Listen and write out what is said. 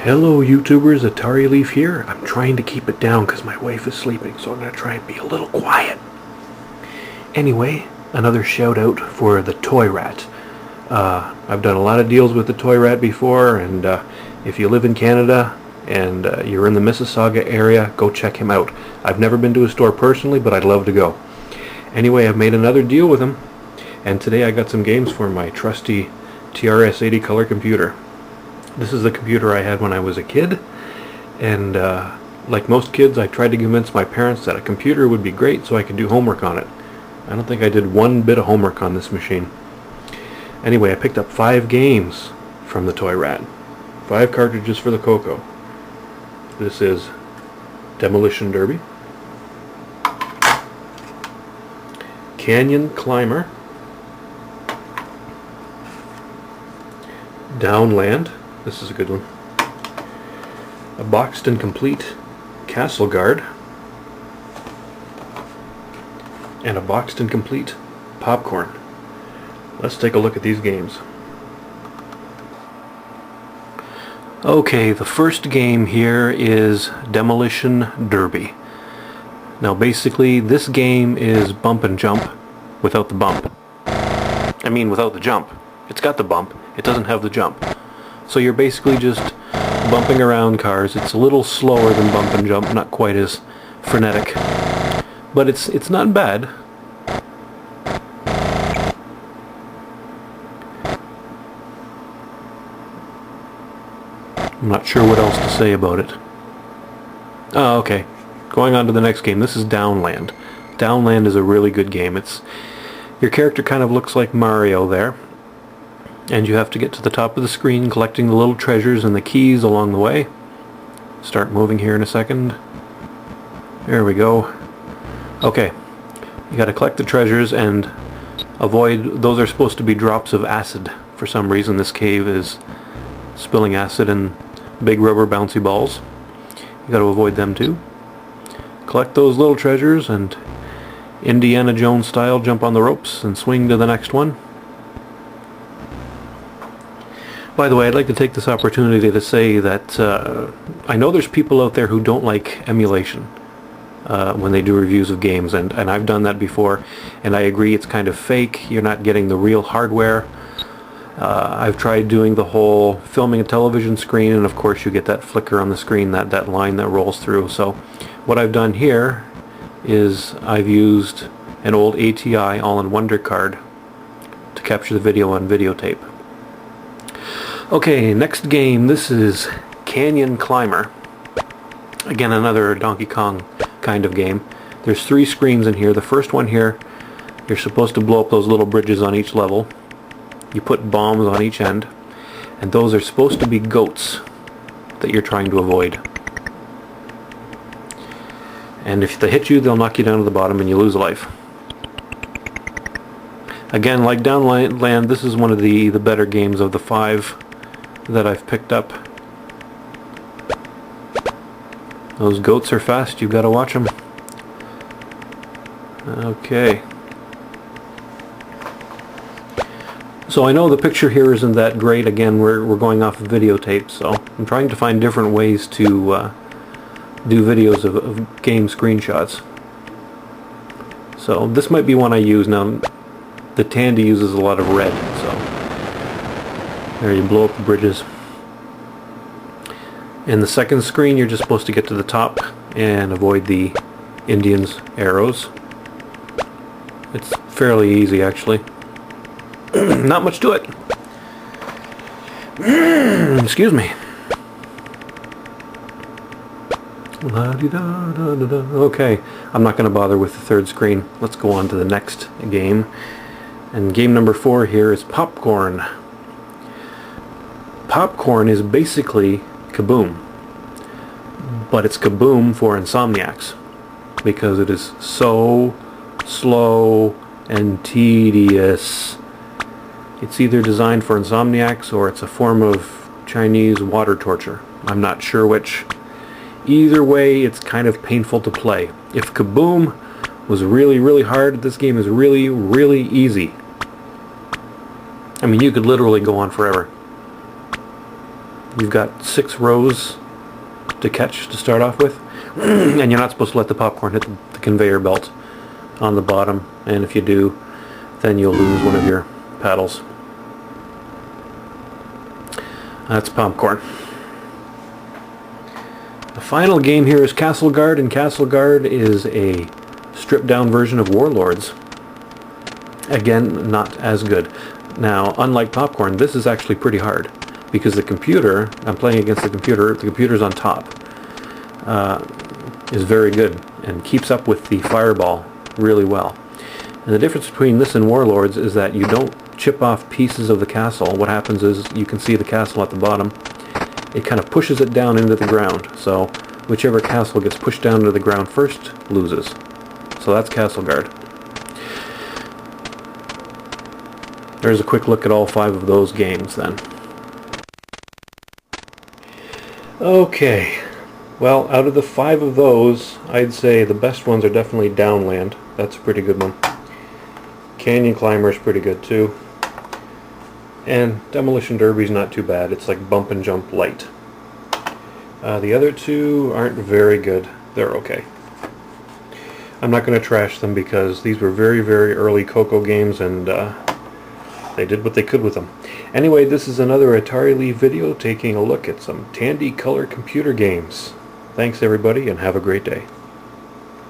Hello YouTubers, Atari Leaf here. I'm trying to keep it down because my wife is sleeping, so I'm going to try and be a little quiet. Anyway, another shout out for the Toy Rat. I've done a lot of deals with the Toy Rat before, and if you live in Canada and you're in the Mississauga area, go check him out. I've never been to his store personally, but I'd love to go. Anyway, I've made another deal with him, and today I got some games for my trusty TRS-80 color computer. This is the computer I had when I was a kid, and like most kids, I tried to convince my parents that a computer would be great so I could do homework on it. I don't think I did one bit of homework on this machine. Anyway, I picked up 5 games from the Toy Rat. 5 cartridges for the Coco. This is Demolition Derby, Canyon Climber, Downland. This is a good one. A boxed and complete Castle Guard, and a boxed and complete Popcorn. Let's take a look at these games. Okay, the first game here is Demolition Derby. Now basically this game is bump and jump without the bump. I mean without the jump. It's got the bump, it doesn't have the jump. So you're basically just bumping around cars. It's a little slower than bump and jump, not quite as frenetic. But it's not bad. I'm not sure what else to say about it. Oh, okay. Going on to the next game. This is Downland. Downland is a really good game. Your character kind of looks like Mario there. And you have to get to the top of the screen collecting the little treasures and the keys along the way. Start moving here in a second. There we go. Okay. You gotta collect the treasures and avoid, those are supposed to be drops of acid. For some reason this cave is spilling acid and big rubber bouncy balls. You gotta avoid them too. Collect those little treasures and Indiana Jones style jump on the ropes and swing to the next one. By the way, I'd like to take this opportunity to say that I know there's people out there who don't like emulation when they do reviews of games, and I've done that before, and I agree it's kind of fake. You're not getting the real hardware. I've tried doing the whole filming a television screen, and of course you get that flicker on the screen, that line that rolls through. So what I've done here is I've used an old ATI All-in-Wonder card to capture the video on videotape. Okay, next game. This is Canyon Climber. Again, another Donkey Kong kind of game. There's 3 screens in here. The first one here, you're supposed to blow up those little bridges on each level. You put bombs on each end, and those are supposed to be goats that you're trying to avoid. And if they hit you, they'll knock you down to the bottom and you lose a life. Again, like Downland, this is one of the better games of the 5 that I've picked up. Those goats are fast, you've got to watch them. Okay. So I know the picture here isn't that great. Again, we're going off of videotape, so I'm trying to find different ways to do videos of game screenshots. So this might be one I use. Now, the Tandy uses a lot of red, so there you blow up the bridges. In the second screen, you're just supposed to get to the top and avoid the Indians' arrows. It's fairly easy, actually. Not much to it. Excuse me. Okay, I'm not going to bother with the third screen. Let's go on to the next game. And game number 4 here is Popcorn. Popcorn is basically Kaboom, but it's Kaboom for Insomniacs because it is so slow and tedious. It's either designed for Insomniacs or it's a form of Chinese water torture. I'm not sure which. Either way, it's kind of painful to play. If Kaboom was really, really hard, this game is really, really easy. I mean, you could literally go on forever. You've got 6 rows to catch to start off with, and you're not supposed to let the popcorn hit the conveyor belt on the bottom, and if you do, then you'll lose one of your paddles. That's popcorn. The final game here is Castle Guard, and Castle Guard is a stripped down version of Warlords. Again, not as good. Now, unlike popcorn, this is actually pretty hard, because the computer, I'm playing against the computer's on top, is very good and keeps up with the fireball really well. And the difference between this and Warlords is that you don't chip off pieces of the castle. What happens is, you can see the castle at the bottom. It kind of pushes it down into the ground. So whichever castle gets pushed down into the ground first loses. So that's Castle Guard. There's a quick look at all 5 of those games then. Okay, well, out of the 5 of those, I'd say the best ones are definitely Downland. That's a pretty good one. Canyon Climber is pretty good too. And Demolition Derby's not too bad. It's like bump and jump light. The other 2 aren't very good. They're okay. I'm not going to trash them because these were very, very early Coco games, and they did what they could with them. Anyway, this is another Atari Leaf video taking a look at some Tandy Color computer games. Thanks everybody, and have a great day.